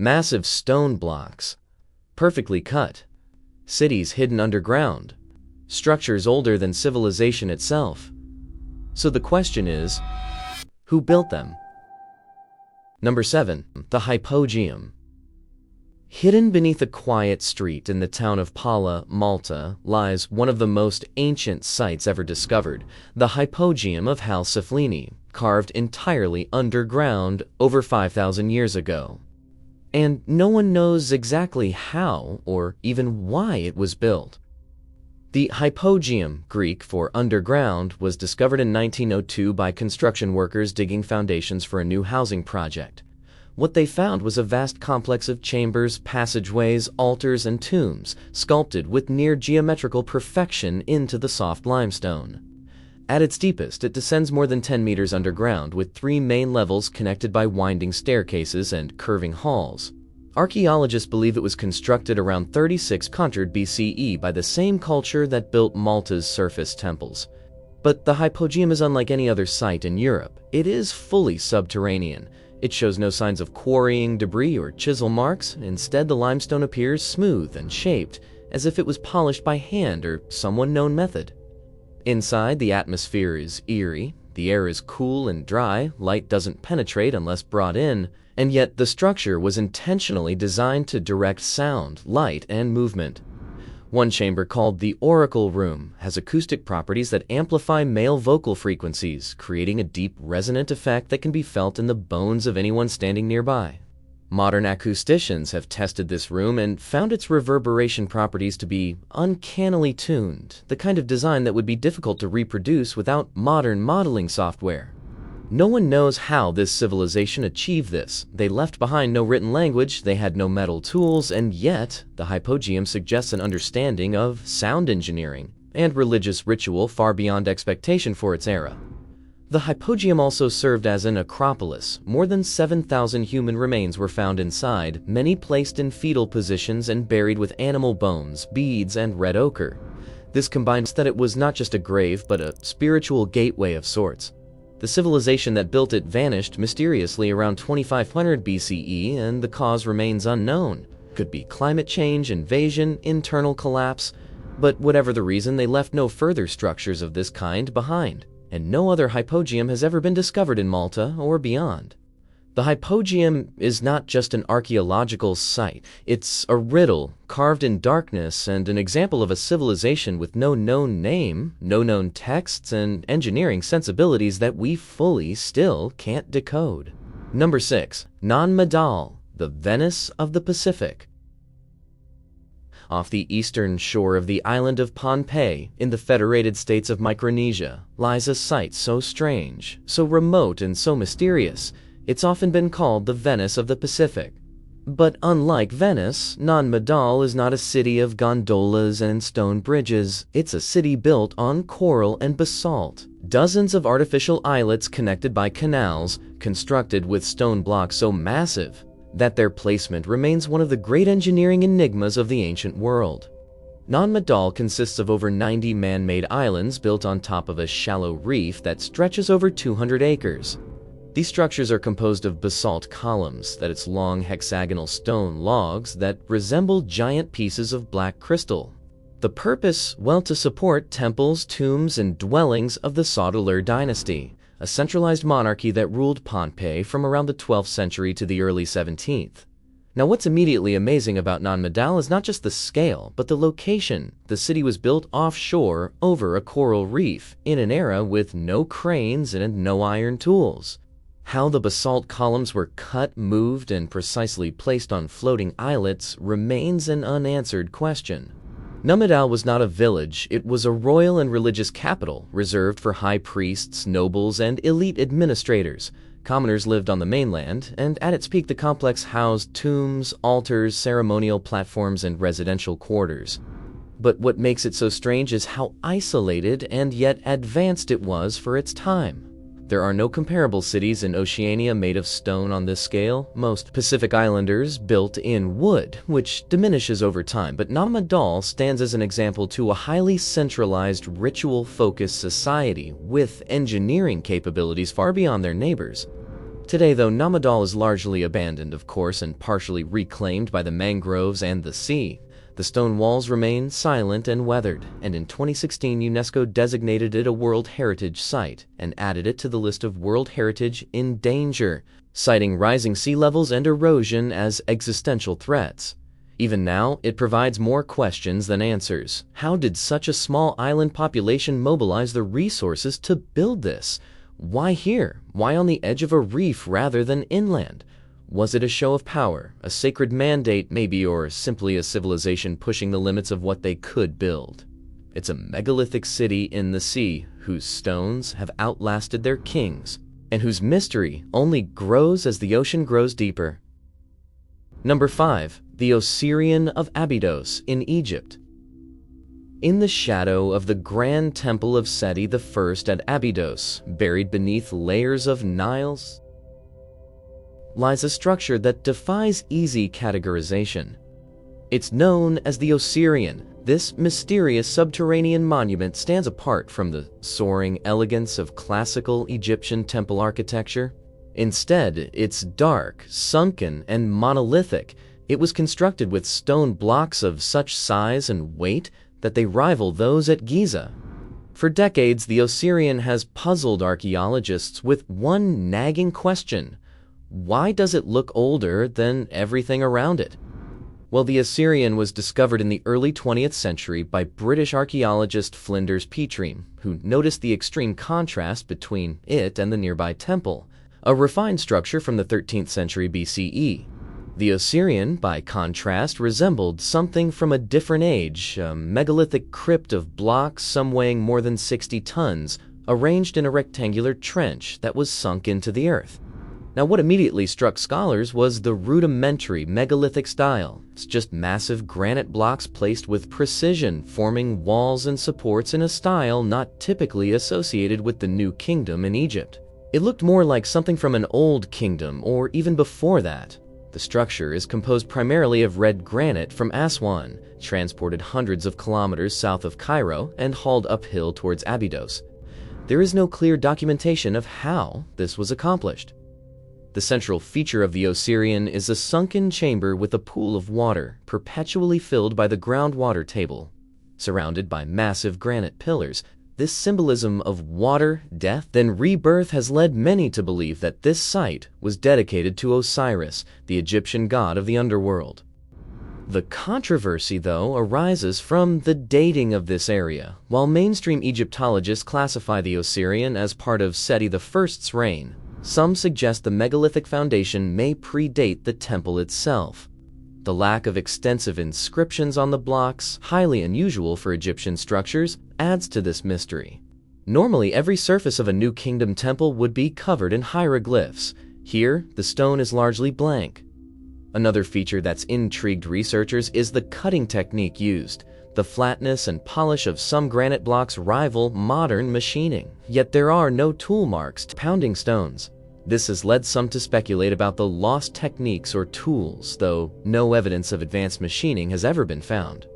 Massive stone blocks, perfectly cut. Cities hidden underground. Structures older than civilization itself. So the question is, who built them? Number 7. The Hypogeum. Hidden beneath a quiet street in the town of Pala, Malta, lies one of the most ancient sites ever discovered, the Hypogeum of Halsaflini, carved entirely underground over 5,000 years ago. And no one knows exactly how or even why it was built. The Hypogeum, Greek for underground, was discovered in 1902 by construction workers digging foundations for a new housing project. What they found was a vast complex of chambers, passageways, altars, and tombs, sculpted with near geometrical perfection into the soft limestone. At its deepest, it descends more than 10 meters underground, with 3 main levels connected by winding staircases and curving halls. Archaeologists believe it was constructed around 3600 BCE by the same culture that built Malta's surface temples. But the Hypogeum is unlike any other site in Europe. It is fully subterranean. It shows no signs of quarrying debris or chisel marks. Instead, the limestone appears smooth and shaped, as if it was polished by hand or some unknown method. Inside, the atmosphere is eerie. The air is cool and dry, light doesn't penetrate unless brought in, and yet the structure was intentionally designed to direct sound, light, and movement. One chamber, called the Oracle Room, has acoustic properties that amplify male vocal frequencies, creating a deep, resonant effect that can be felt in the bones of anyone standing nearby. Modern acousticians have tested this room and found its reverberation properties to be uncannily tuned, the kind of design that would be difficult to reproduce without modern modeling software. No one knows how this civilization achieved this. They left behind no written language, they had no metal tools, and yet the Hypogeum suggests an understanding of sound engineering and religious ritual far beyond expectation for its era. The Hypogeum also served as an acropolis. More than 7,000 human remains were found inside, many placed in fetal positions and buried with animal bones, beads, and red ochre. This combines that it was not just a grave, but a spiritual gateway of sorts. The civilization that built it vanished mysteriously around 2500 BCE, and the cause remains unknown. Could be climate change, invasion, internal collapse, but whatever the reason, they left no further structures of this kind behind, and no other Hypogeum has ever been discovered in Malta or beyond. The Hypogeum is not just an archaeological site, it's a riddle carved in darkness and an example of a civilization with no known name, no known texts, and engineering sensibilities that we fully still can't decode. Number 6. Nan Madol, the Venice of the Pacific. Off the eastern shore of the island of Pohnpei, in the Federated States of Micronesia, lies a site so strange, so remote, and so mysterious. It's often been called the Venice of the Pacific. But unlike Venice, Nan Madol is not a city of gondolas and stone bridges. It's a city built on coral and basalt. Dozens of artificial islets connected by canals, constructed with stone blocks so massive that their placement remains one of the great engineering enigmas of the ancient world. Nan Madol consists of over 90 man-made islands built on top of a shallow reef that stretches over 200 acres. These structures are composed of basalt columns, that is long hexagonal stone logs that resemble giant pieces of black crystal. The purpose, well, to support temples, tombs, and dwellings of the Saudeleur dynasty, a centralized monarchy that ruled Pohnpei from around the 12th century to the early 17th. Now, what's immediately amazing about Nan Madol is not just the scale, but the location. The city was built offshore over a coral reef in an era with no cranes and no iron tools. How the basalt columns were cut, moved, and precisely placed on floating islets remains an unanswered question. Nan Madol was not a village, it was a royal and religious capital reserved for high priests, nobles, and elite administrators. Commoners lived on the mainland, and at its peak the complex housed tombs, altars, ceremonial platforms, and residential quarters. But what makes it so strange is how isolated and yet advanced it was for its time. There are no comparable cities in Oceania made of stone on this scale. Most Pacific Islanders built in wood, which diminishes over time, but Nan Madol stands as an example to a highly centralized, ritual-focused society with engineering capabilities far beyond their neighbors. Today, though, Nan Madol is largely abandoned, of course, and partially reclaimed by the mangroves and the sea, the stone walls remain silent and weathered, and in 2016 UNESCO designated it a World Heritage Site and added it to the list of World Heritage in Danger, citing rising sea levels and erosion as existential threats. Even now, it provides more questions than answers. How did such a small island population mobilize the resources to build this? Why here? Why on the edge of a reef rather than inland? Was it a show of power, a sacred mandate maybe, or simply a civilization pushing the limits of what they could build? It's a megalithic city in the sea, whose stones have outlasted their kings, and whose mystery only grows as the ocean grows deeper. Number 5. The Osirion of Abydos in Egypt. In the shadow of the grand temple of Seti I at Abydos, buried beneath layers of Niles, lies a structure that defies easy categorization. It's known as the Osirion. This mysterious subterranean monument stands apart from the soaring elegance of classical Egyptian temple architecture. Instead, it's dark, sunken, and monolithic. It was constructed with stone blocks of such size and weight that they rival those at Giza. For decades, the Osirion has puzzled archaeologists with one nagging question: why does it look older than everything around it? Well, the Osirion was discovered in the early 20th century by British archaeologist Flinders Petrie, who noticed the extreme contrast between it and the nearby temple, a refined structure from the 13th century BCE. The Osirion, by contrast, resembled something from a different age, a megalithic crypt of blocks, some weighing more than 60 tons, arranged in a rectangular trench that was sunk into the earth. Now, what immediately struck scholars was the rudimentary megalithic style. It's just massive granite blocks placed with precision, forming walls and supports in a style not typically associated with the New Kingdom in Egypt. It looked more like something from an old kingdom, or even before that. The structure is composed primarily of red granite from Aswan, transported hundreds of kilometers south of Cairo and hauled uphill towards Abydos. There is no clear documentation of how this was accomplished. The central feature of the Osirion is a sunken chamber with a pool of water, perpetually filled by the groundwater table. Surrounded by massive granite pillars, this symbolism of water, death, then rebirth has led many to believe that this site was dedicated to Osiris, the Egyptian god of the underworld. The controversy, though, arises from the dating of this area. While mainstream Egyptologists classify the Osirion as part of Seti I's reign, some suggest the megalithic foundation may predate the temple itself. The lack of extensive inscriptions on the blocks, highly unusual for Egyptian structures, adds to this mystery. Normally, every surface of a New Kingdom temple would be covered in hieroglyphs. Here, the stone is largely blank. Another feature that's intrigued researchers is the cutting technique used. The flatness and polish of some granite blocks rival modern machining, yet there are no tool marks pounding stones. This has led some to speculate about the lost techniques or tools, though no evidence of advanced machining has ever been found.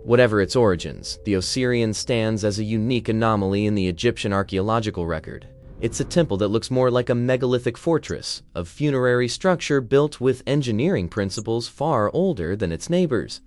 Whatever its origins, the Osirion stands as a unique anomaly in the Egyptian archaeological record. It's a temple that looks more like a megalithic fortress, a funerary structure built with engineering principles far older than its neighbors.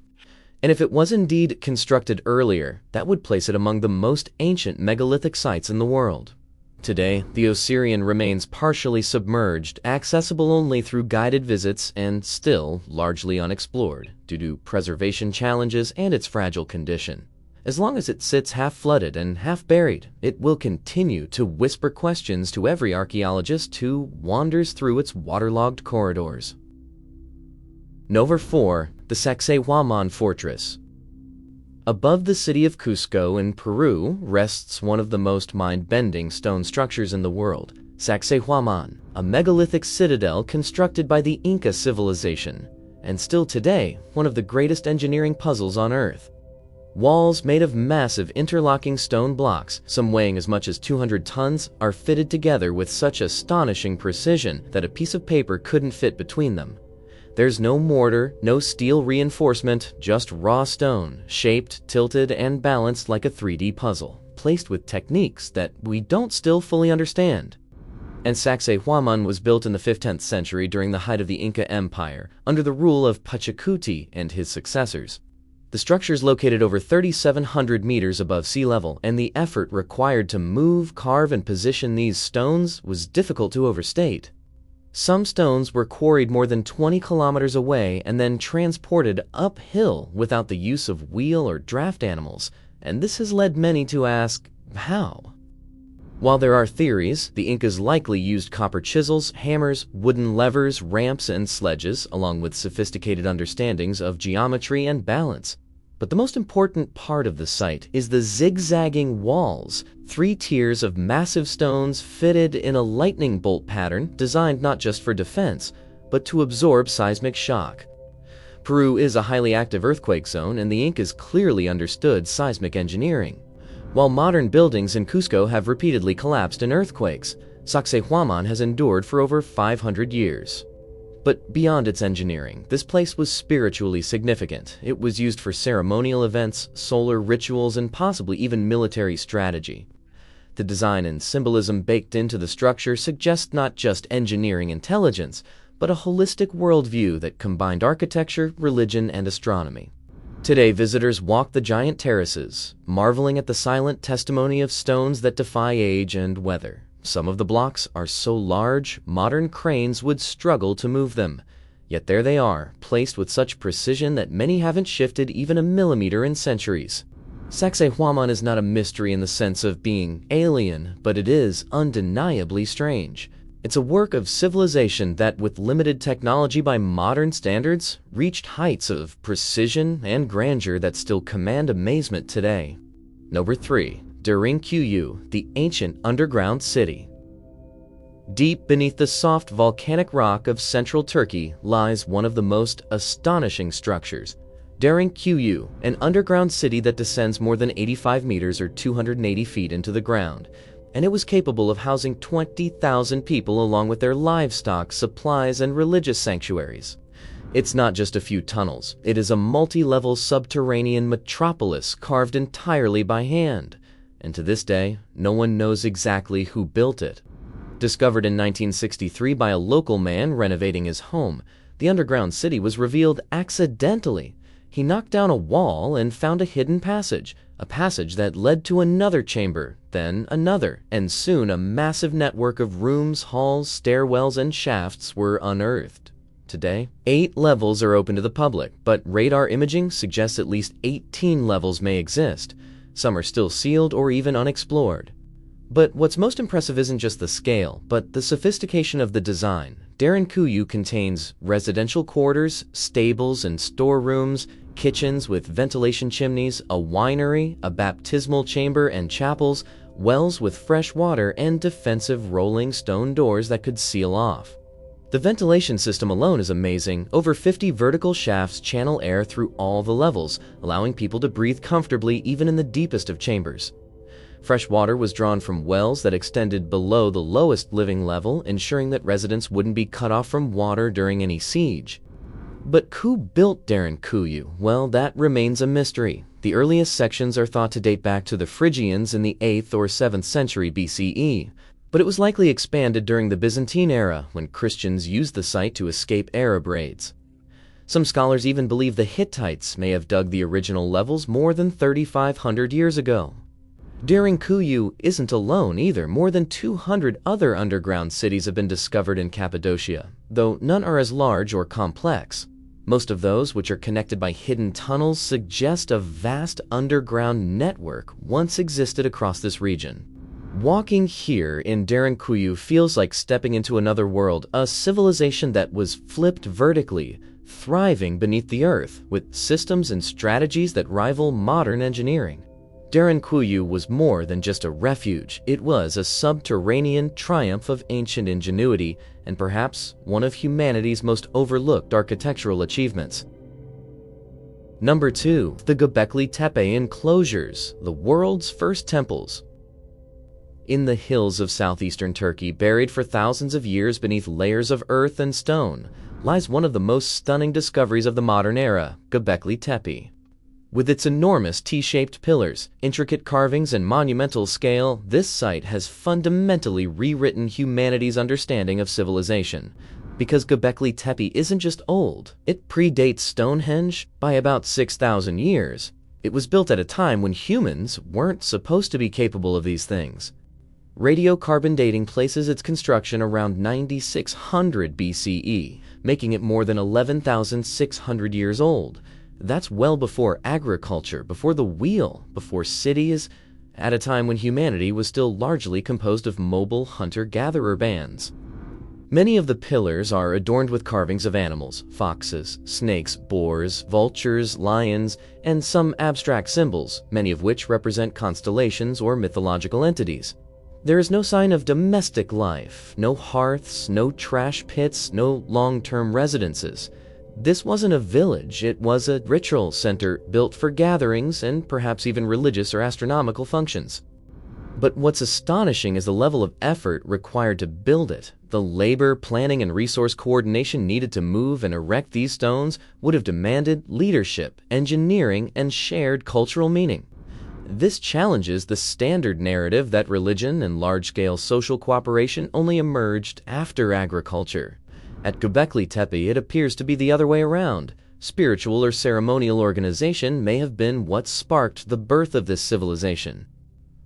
And if it was indeed constructed earlier, that would place it among the most ancient megalithic sites in the world. Today, the Osirion remains partially submerged, accessible only through guided visits, and still largely unexplored due to preservation challenges and its fragile condition. As long as it sits half-flooded and half-buried, it will continue to whisper questions to every archaeologist who wanders through its waterlogged corridors. Number 4. The Sacsayhuamán Fortress. Above the city of Cusco in Peru rests one of the most mind-bending stone structures in the world, Sacsayhuamán, a megalithic citadel constructed by the Inca civilization, and still today one of the greatest engineering puzzles on Earth. Walls made of massive interlocking stone blocks, some weighing as much as 200 tons, are fitted together with such astonishing precision that a piece of paper couldn't fit between them. There's no mortar, no steel reinforcement, just raw stone, shaped, tilted, and balanced like a 3D puzzle, placed with techniques that we don't still fully understand. And Sacsayhuamán was built in the 15th century during the height of the Inca Empire, under the rule of Pachacuti and his successors. The structure is located over 3,700 meters above sea level, and the effort required to move, carve, and position these stones was difficult to overstate. Some stones were quarried more than 20 kilometers away and then transported uphill without the use of wheel or draft animals, and this has led many to ask, how? While there are theories, the Incas likely used copper chisels, hammers, wooden levers, ramps, and sledges, along with sophisticated understandings of geometry and balance. But the most important part of the site is the zigzagging walls, 3 tiers of massive stones fitted in a lightning bolt pattern designed not just for defense, but to absorb seismic shock. Peru is a highly active earthquake zone, and the Incas clearly understood seismic engineering. While modern buildings in Cusco have repeatedly collapsed in earthquakes, Sacsayhuamán has endured for over 500 years. But beyond its engineering, this place was spiritually significant. It was used for ceremonial events, solar rituals, and possibly even military strategy. The design and symbolism baked into the structure suggest not just engineering intelligence, but a holistic worldview that combined architecture, religion, and astronomy. Today, visitors walk the giant terraces, marveling at the silent testimony of stones that defy age and weather. Some of the blocks are so large, modern cranes would struggle to move them. Yet there they are, placed with such precision that many haven't shifted even a millimeter in centuries. Sacsayhuamán is not a mystery in the sense of being alien, but it is undeniably strange. It's a work of civilization that, with limited technology by modern standards, reached heights of precision and grandeur that still command amazement today. Number 3. Derinkuyu, the ancient underground city. Deep beneath the soft volcanic rock of central Turkey lies one of the most astonishing structures. Derinkuyu, an underground city that descends more than 85 meters or 280 feet into the ground, and it was capable of housing 20,000 people along with their livestock, supplies, and religious sanctuaries. It's not just a few tunnels. It is a multi-level subterranean metropolis carved entirely by hand. And to this day, no one knows exactly who built it. Discovered in 1963 by a local man renovating his home, the underground city was revealed accidentally. He knocked down a wall and found a hidden passage, a passage that led to another chamber, then another, and soon a massive network of rooms, halls, stairwells, and shafts were unearthed. Today, 8 levels are open to the public, but radar imaging suggests at least 18 levels may exist. Some are still sealed or even unexplored. But what's most impressive isn't just the scale, but the sophistication of the design. Derinkuyu contains residential quarters, stables and storerooms, kitchens with ventilation chimneys, a winery, a baptismal chamber and chapels, wells with fresh water, and defensive rolling stone doors that could seal off. The ventilation system alone is amazing. Over 50 vertical shafts channel air through all the levels, allowing people to breathe comfortably even in the deepest of chambers. Fresh water was drawn from wells that extended below the lowest living level, ensuring that residents wouldn't be cut off from water during any siege. But who built Derinkuyu? Well, that remains a mystery. The earliest sections are thought to date back to the Phrygians in the 8th or 7th century BCE. But it was likely expanded during the Byzantine era, when Christians used the site to escape Arab raids. Some scholars even believe the Hittites may have dug the original levels more than 3,500 years ago. Derinkuyu isn't alone either. More than 200 other underground cities have been discovered in Cappadocia, though none are as large or complex. Most of those, which are connected by hidden tunnels, suggest a vast underground network once existed across this region. Walking here in Derinkuyu feels like stepping into another world, a civilization that was flipped vertically, thriving beneath the earth, with systems and strategies that rival modern engineering. Derinkuyu was more than just a refuge. It was a subterranean triumph of ancient ingenuity, and perhaps one of humanity's most overlooked architectural achievements. Number 2. The Göbekli Tepe enclosures, the world's first temples. In the hills of southeastern Turkey, buried for thousands of years beneath layers of earth and stone, lies one of the most stunning discoveries of the modern era, Göbekli Tepe. With its enormous T-shaped pillars, intricate carvings, and monumental scale, this site has fundamentally rewritten humanity's understanding of civilization. Because Göbekli Tepe isn't just old, it predates Stonehenge by about 6,000 years. It was built at a time when humans weren't supposed to be capable of these things. Radiocarbon dating places its construction around 9600 BCE, making it more than 11,600 years old. That's well before agriculture, before the wheel, before cities, at a time when humanity was still largely composed of mobile hunter-gatherer bands. Many of the pillars are adorned with carvings of animals, foxes, snakes, boars, vultures, lions, and some abstract symbols, many of which represent constellations or mythological entities. There is no sign of domestic life, no hearths, no trash pits, no long-term residences. This wasn't a village, it was a ritual center built for gatherings and perhaps even religious or astronomical functions. But what's astonishing is the level of effort required to build it. The labor, planning, and resource coordination needed to move and erect these stones would have demanded leadership, engineering, and shared cultural meaning. This challenges the standard narrative that religion and large-scale social cooperation only emerged after agriculture. At Göbekli Tepe, it appears to be the other way around. Spiritual or ceremonial organization may have been what sparked the birth of this civilization.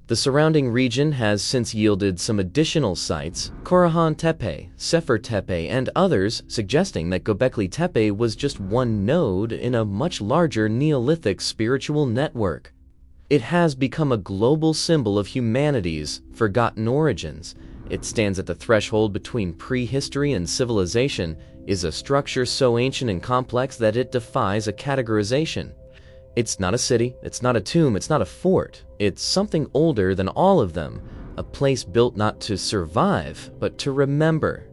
The surrounding region has since yielded some additional sites, Karahan Tepe, Sefer Tepe, and others, suggesting that Göbekli Tepe was just one node in a much larger Neolithic spiritual network. It has become a global symbol of humanity's forgotten origins. It stands at the threshold between prehistory and civilization, is a structure so ancient and complex that it defies a categorization. It's not a city, it's not a tomb, it's not a fort. It's something older than all of them, a place built not to survive, but to remember.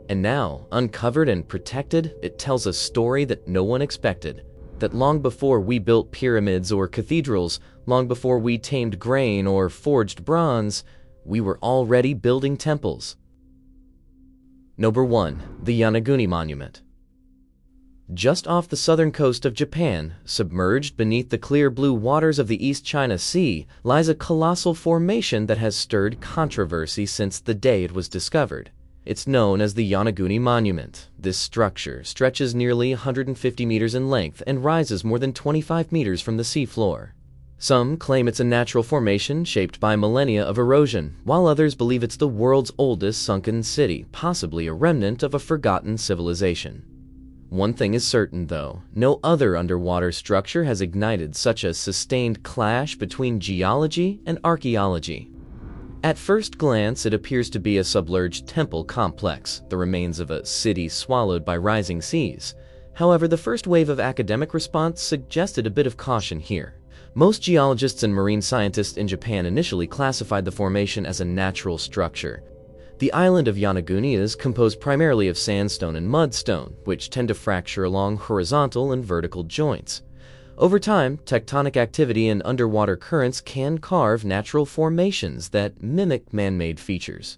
And now, uncovered and protected, it tells a story that no one expected. That long before we built pyramids or cathedrals, long before we tamed grain or forged bronze, we were already building temples. Number 1. The Yonaguni Monument. Just off the southern coast of Japan, submerged beneath the clear blue waters of the East China Sea, lies a colossal formation that has stirred controversy since the day it was discovered. It's known as the Yonaguni Monument. This structure stretches nearly 150 meters in length and rises more than 25 meters from the seafloor. Some claim it's a natural formation shaped by millennia of erosion, while others believe it's the world's oldest sunken city, possibly a remnant of a forgotten civilization. One thing is certain, though, no other underwater structure has ignited such a sustained clash between geology and archaeology. At first glance, it appears to be a submerged temple complex, the remains of a city swallowed by rising seas. However, the first wave of academic response suggested a bit of caution here. Most geologists and marine scientists in Japan initially classified the formation as a natural structure. The island of Yonaguni is composed primarily of sandstone and mudstone, which tend to fracture along horizontal and vertical joints. Over time, tectonic activity and underwater currents can carve natural formations that mimic man-made features.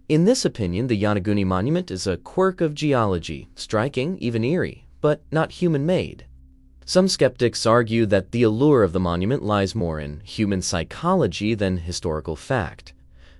In this opinion, the Yonaguni Monument is a quirk of geology, striking, even eerie, but not human-made. Some skeptics argue that the allure of the monument lies more in human psychology than historical fact.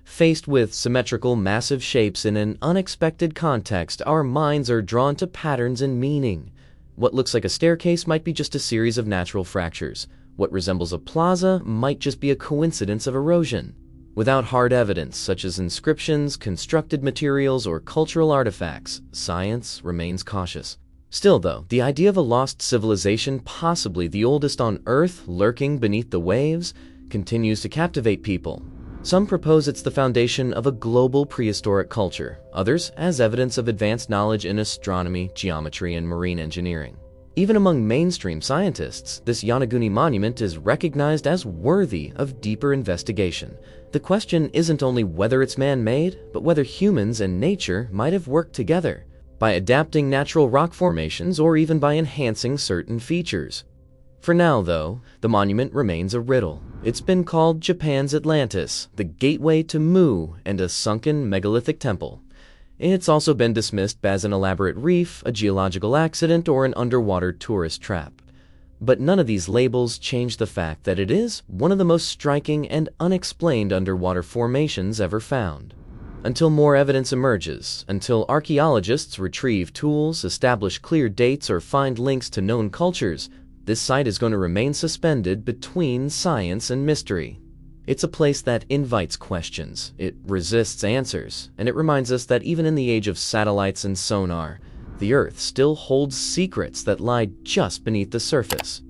Faced with symmetrical, massive shapes in an unexpected context, our minds are drawn to patterns and meaning. What looks like a staircase might be just a series of natural fractures. What resembles a plaza might just be a coincidence of erosion. Without hard evidence, such as inscriptions, constructed materials, or cultural artifacts, science remains cautious. Still, though, the idea of a lost civilization, possibly the oldest on Earth, lurking beneath the waves, continues to captivate people. Some propose it's the foundation of a global prehistoric culture, others as evidence of advanced knowledge in astronomy, geometry, and marine engineering. Even among mainstream scientists, this Yonaguni monument is recognized as worthy of deeper investigation. The question isn't only whether it's man-made, but whether humans and nature might have worked together, by adapting natural rock formations or even by enhancing certain features. For now, though, the monument remains a riddle. It's been called Japan's Atlantis, the gateway to Mu, and a sunken megalithic temple. It's also been dismissed as an elaborate reef, a geological accident, or an underwater tourist trap. But none of these labels change the fact that it is one of the most striking and unexplained underwater formations ever found. Until more evidence emerges, until archaeologists retrieve tools, establish clear dates, or find links to known cultures, this site is going to remain suspended between science and mystery. It's a place that invites questions, it resists answers, and it reminds us that even in the age of satellites and sonar, the Earth still holds secrets that lie just beneath the surface.